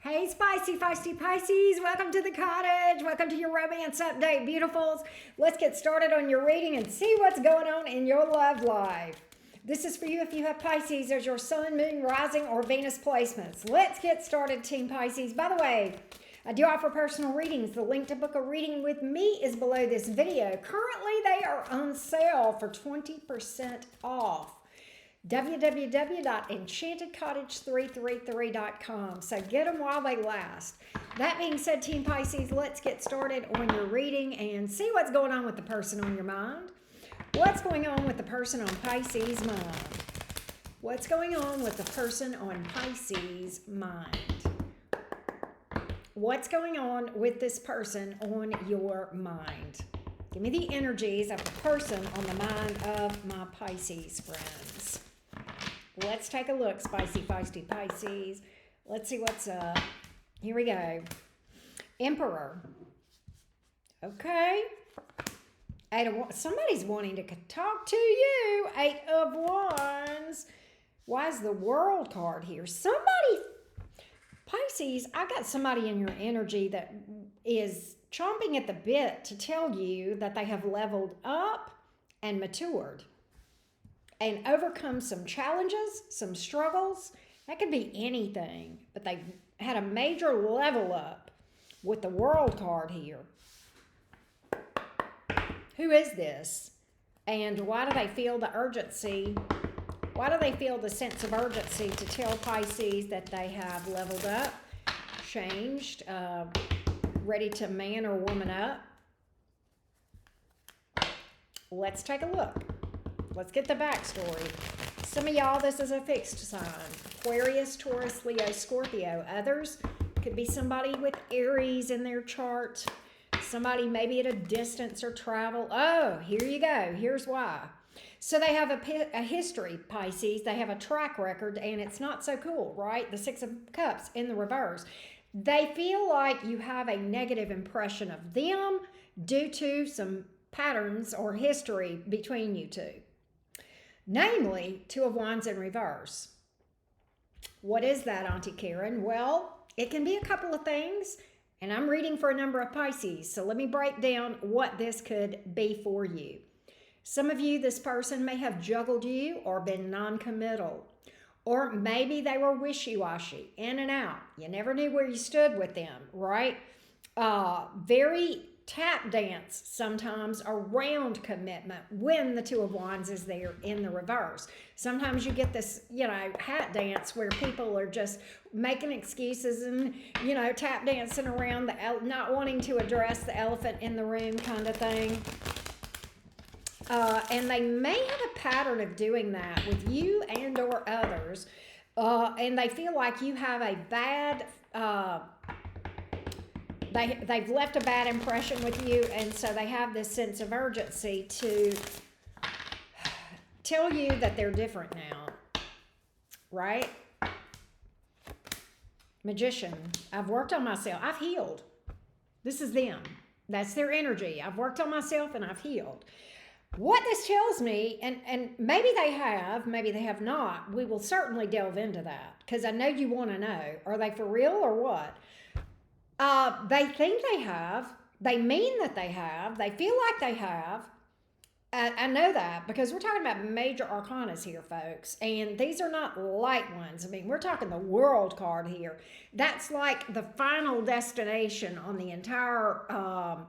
Hey, spicy, feisty Pisces, welcome to the cottage. Welcome to your romance update, beautifuls. Let's get started on your reading and see what's going on in your love life. This is for you if you have Pisces as your sun, moon, rising, or Venus placements. Let's get started, Team Pisces. By the way, I do offer personal readings. The link to book a reading with me is below this video. Currently, they are on sale for 20% off. www.enchantedcottage333.com. So get them while they last. That being said, Team Pisces, let's get started on your reading and see what's going on with the person on your mind. What's going on with the person on Pisces' mind? What's going on with the person on Pisces' mind? What's going on with this person on your mind? Give me the energies of the person on the mind of my Pisces friends. Let's take a look, spicy, feisty Pisces. Let's see what's up. Here we go. Emperor. Okay. Somebody's wanting to talk to you. 8 of Wands. Why is the World card here? Somebody, Pisces, I got somebody in your energy that is chomping at the bit to tell you that they have leveled up and matured and overcome some challenges, some struggles. That could be anything, but they've had a major level up with the World card here. Who is this? And why do they feel the urgency? Why do they feel the sense of urgency to tell Pisces that they have leveled up, changed, ready to man or woman up? Let's take a look. Let's get the backstory. Some of y'all, this is a fixed sign. Aquarius, Taurus, Leo, Scorpio. Others could be somebody with Aries in their chart. Somebody maybe at a distance or travel. Oh, here you go. Here's why. So they have a history, Pisces. They have a track record, and it's not so cool, right? The Six of Cups in the reverse. They feel like you have a negative impression of them due to some patterns or history between you two. Namely, Two of Wands in reverse. What is that, Auntie Karen? Well, it can be a couple of things, and I'm reading for a number of Pisces, so let me break down what this could be for you. Some of you, this person may have juggled you or been non-committal, or maybe they were wishy-washy, in and out. You never knew where you stood with them, right? Very tap dance sometimes around commitment when the Two of Wands is there in the reverse. Sometimes you get this, hat dance where people are just making excuses and, tap dancing around not wanting to address the elephant in the room kind of thing. And they may have a pattern of doing that with you and or others. And they feel like you have a bad, they've left a bad impression with you, and so they have this sense of urgency to tell you that they're different now, right? Magician. I've worked on myself. I've healed. This is them. That's their energy. I've worked on myself and I've healed. What this tells me, and maybe they have not, we will certainly delve into that because I know you want to know. Are they for real or what? They think they have. They mean that they have. They feel like they have. I know that because we're talking about major arcanas here, folks. And these are not light ones. I mean, we're talking the World card here. That's like the final destination on the entire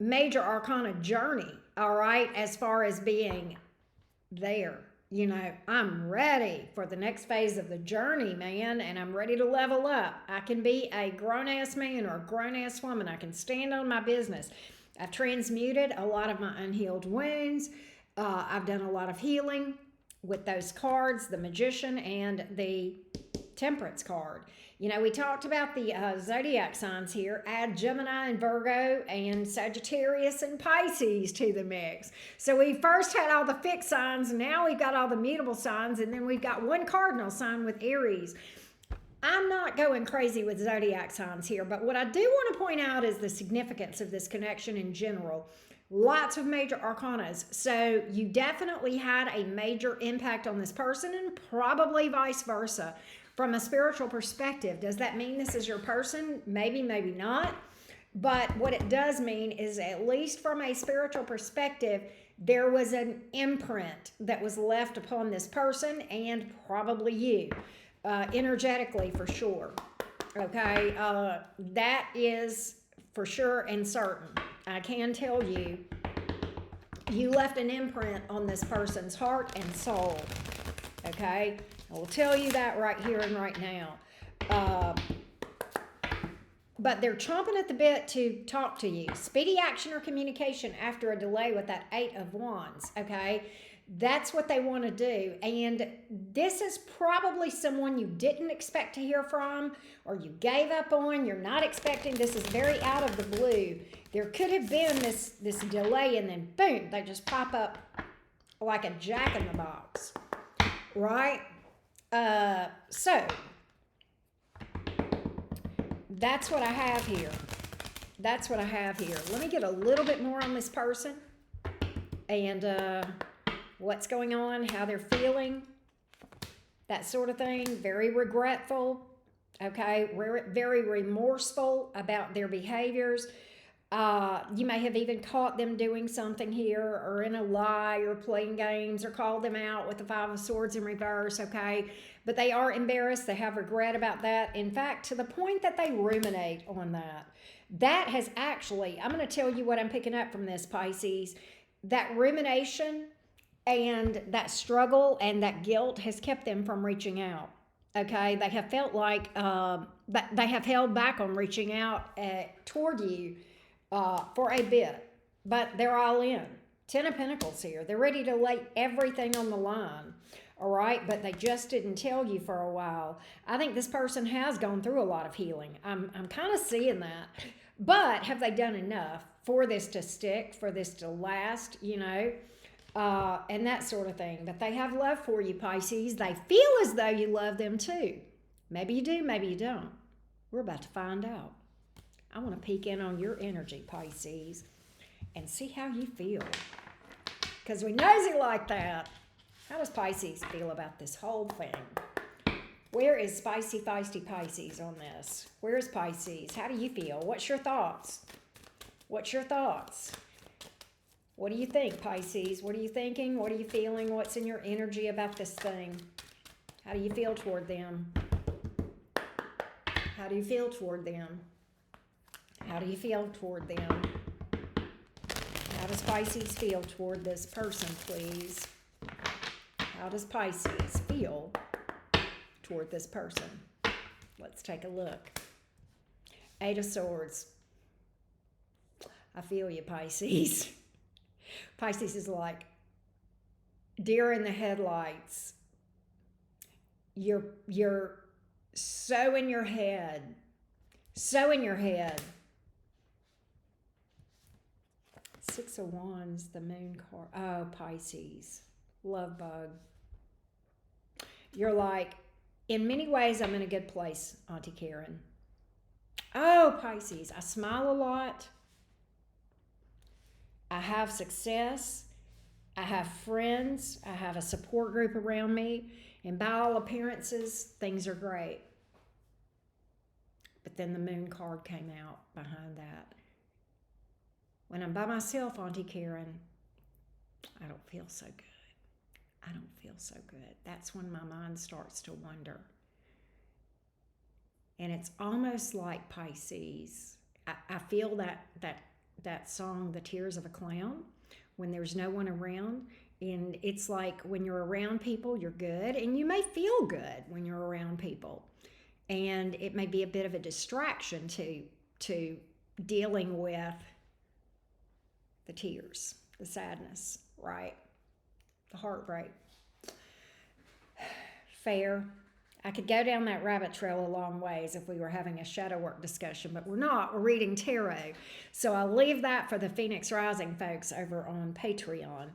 major arcana journey, all right, as far as being there. I'm ready for the next phase of the journey, man, and I'm ready to level up. I can be a grown-ass man or a grown-ass woman. I can stand on my business. I've transmuted a lot of my unhealed wounds. I've done a lot of healing with those cards, the Magician and the Temperance card. We talked about the zodiac signs here. Add Gemini and Virgo and Sagittarius and Pisces to the mix. So we first had all the fixed signs, and now we've got all the mutable signs, and then we've got one cardinal sign with Aries. I'm not going crazy with zodiac signs here, but what I do want to point out is the significance of this connection in general. Lots of major arcanas. So you definitely had a major impact on this person, and probably vice versa. from a spiritual perspective. Does that mean this is your person? Maybe, maybe not. But what it does mean is, at least from a spiritual perspective, there was an imprint that was left upon this person and probably you, energetically for sure. Okay, that is for sure and certain. I can tell you, you left an imprint on this person's heart and soul. Okay, I will tell you that right here and right now. But they're chomping at the bit to talk to you. Speedy action or communication after a delay with that 8 of Wands, okay? That's what they want to do. And this is probably someone you didn't expect to hear from, or you gave up on. You're not expecting. This is very out of the blue. There could have been this delay, and then boom, they just pop up like a jack in the box, right? So that's what I have here. That's what I have here. Let me get a little bit more on this person and what's going on, how they're feeling, that sort of thing. Very regretful, okay? Very remorseful about their behaviors. You may have even caught them doing something here, or in a lie, or playing games, or called them out with the 5 of Swords in reverse, okay? But they are embarrassed. They have regret about that. In fact, to the point that they ruminate on that. That has actually, I'm going to tell you what I'm picking up from this, Pisces. That rumination and that struggle and that guilt has kept them from reaching out. Okay, they have felt like they have held back on reaching out toward you for a bit, but they're all in. 10 of Pentacles here. They're ready to lay everything on the line. All right, but they just didn't tell you for a while. I think this person has gone through a lot of healing. I'm kind of seeing that. But have they done enough for this to stick, for this to last, you know, and that sort of thing? But they have love for you, Pisces. They feel as though you love them too. Maybe you do, maybe you don't. We're about to find out. I want to peek in on your energy, Pisces, and see how you feel. Because we nosy like that. How does Pisces feel about this whole thing? Where is Spicy Feisty Pisces on this? Where is Pisces? How do you feel? What's your thoughts? What's your thoughts? What do you think, Pisces? What are you thinking? What are you feeling? What's in your energy about this thing? How do you feel toward them? How do you feel toward them? How do you feel toward them? How does Pisces feel toward this person, please? How does Pisces feel toward this person? Let's take a look. 8 of Swords. I feel you, Pisces. Pisces is like deer in the headlights. You're so in your head. So in your head. 6 of Wands, the Moon card. Oh, Pisces. Love bug. You're like, in many ways, I'm in a good place, Auntie Karen. Oh, Pisces, I smile a lot. I have success. I have friends. I have a support group around me. And by all appearances, things are great. But then the Moon card came out behind that. When I'm by myself, Auntie Karen, I don't feel so good. I don't feel so good. That's when my mind starts to wonder. And it's almost like Pisces. I feel that song, The Tears of a Clown, when there's no one around. And it's like when you're around people, you're good. And you may feel good when you're around people. And it may be a bit of a distraction to dealing with the tears, the sadness, right? The heartbreak. Fair. I could go down that rabbit trail a long ways if we were having a shadow work discussion, but we're not. We're reading tarot. So I'll leave that for the Phoenix Rising folks over on Patreon.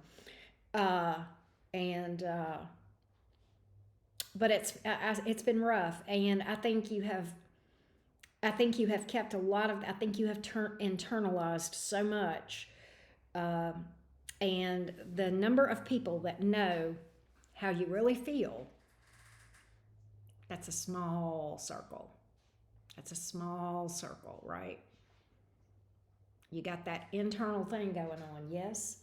But it's been rough, and I think you have kept a lot of. I think you have internalized so much. And the number of people that know how you really feel That's a small circle. That's a small circle, right? You got that internal thing going on, yes?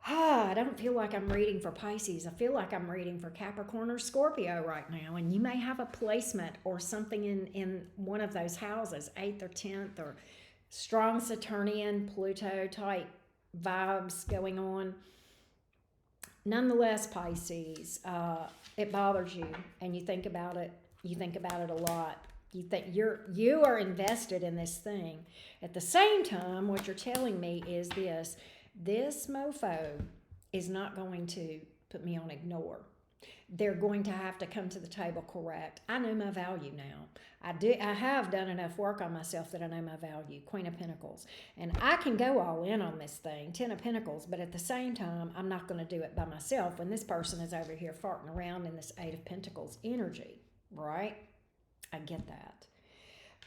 I don't feel like I'm reading for Pisces. I feel like I'm reading for Capricorn or Scorpio right now. And you may have a placement or something in one of those houses, 8th or 10th, or strong Saturnian, Pluto type vibes going on. Nonetheless, Pisces, it bothers you and you think about it. You think about it a lot. You think you are invested in this thing. At the same time, what you're telling me is this mofo is not going to put me on ignore. They're going to have to come to the table correct. I know my value now. I have done enough work on myself that I know my value. Queen of Pentacles. And I can go all in on this thing, 10 of Pentacles, but at the same time, I'm not going to do it by myself when this person is over here farting around in this 8 of Pentacles energy, right? I get that.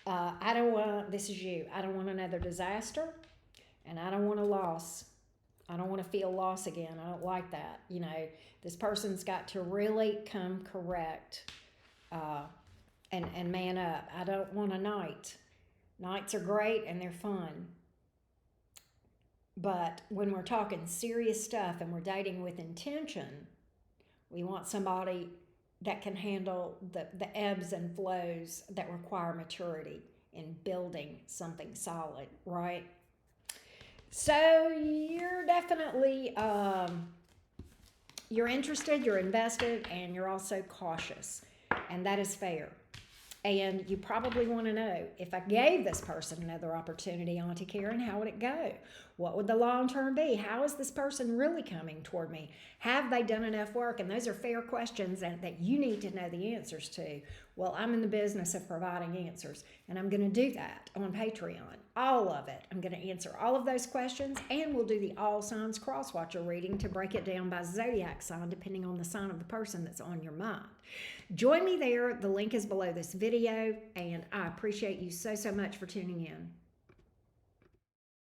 I don't want, this is you, I don't want another disaster, and I don't want a loss. I don't want to feel loss again. I don't like that. You know, this person's got to really come correct and man up. I don't want a night. Nights are great and they're fun. But when we're talking serious stuff and we're dating with intention, we want somebody that can handle the ebbs and flows that require maturity in building something solid, right? So you're definitely, you're interested, you're invested, and you're also cautious. And that is fair. And you probably want to know, if I gave this person another opportunity, Auntie Karen, how would it go? What would the long term be? How is this person really coming toward me? Have they done enough work? And those are fair questions that you need to know the answers to. Well, I'm in the business of providing answers, and I'm going to do that on Patreon. All of it. I'm going to answer all of those questions, and we'll do the all signs crosswatcher reading to break it down by zodiac sign, depending on the sign of the person that's on your mind. Join me there. The link is below this video, and I appreciate you so much for tuning in.